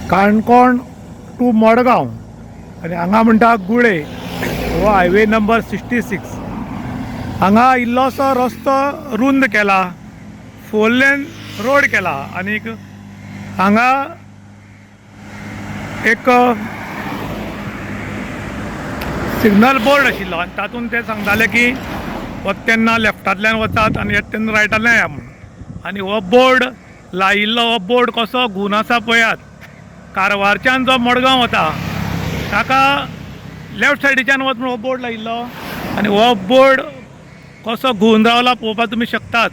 Canacona to Madgaon आनी हांगा म्हणटा गुळे हो हायवे नंबर 66. हांगा इल्लोसो रस्तो रुंद केला, 4 लेन रोड केला आनीक हांगा एक सिग्नल बोर्ड आशिल्लो आनी तातूंत ते सांगताले की वता तेन्ना लेफ्टांतल्यान वचात आनी येता तेन्ना रायटातल्यान या म्हणून. आनी हो बोर्ड लायिल्लो, हो बोर्ड कसो घुवन आसा पळयात. कारवारच्यान जो मडगांव वता ताका लेफ्ट सायडीच्यान वच म्हणून हो बोर्ड लायिल्लो आनी हो बोर्ड कसो घुवन रावला पळोवपाक तुमी शकतात.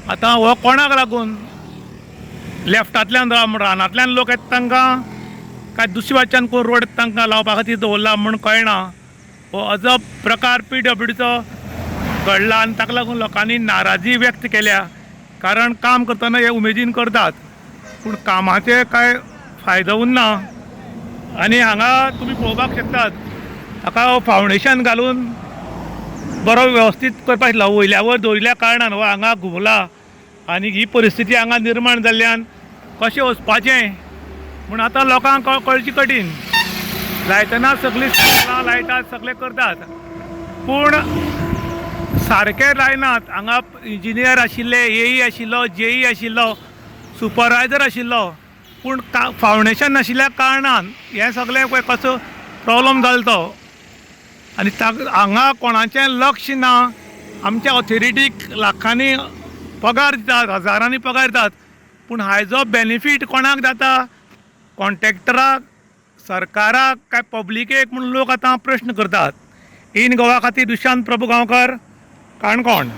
आतां हो कोणाक लागून लेफ्टांतल्यान रानांतल्यान लोक येता तांकां काय दुसरे वाटच्यान कोण रोड तांकां लावपा खातीर दवरला म्हूण कळना. हो अजब प्रकार PWDचो घडला आनी ताका लागून लोकांनी नाराजी व्यक्त केल्या. कारण काम करतना हे उमेदीन करतात पूण कामाचे काय फायदो उरना. आनी हांगा तुमी पळोवपाक शकतात हाका फावंडेशन घालून बरो वेवस्थीत करपाक आशिल्लो. वयल्या वयर दवरिल्ल्या कारणान हो हांगा घुंवला आनी ही परिस्थिती हांगा निर्माण जाल्ल्यान कशें वचपाचें म्हूण आतां लोकांक कळची कठीण. लायतना सगळीं सिग्नलां लायतात, सगळें करतात पूण सारके लायनात. हांगा इंजिनियर आशिल्ले, AE आशिल्लो, JE आशिल्लो, सुपरवायजर आशिल्लो पूण फावंडेशन नाशिल्ल्या कारणान हें सगळें पळय कसो प्रॉब्लम जालो तो. आनी हांगा कोणाचें लक्ष ना. आमच्या ऑथॉरिटीक लाखांनी पगार दितात, हजारांनी पगार दितात पूण हाजो बेनिफीट कोणाक जाता? कॉन्ट्रॅक्टराक, सरकाराक काय पब्लिकेक म्हणून लोक आतां प्रश्न करतात. इन गोवा खातीर दुशांत प्रभुगांवकर, काणकोण.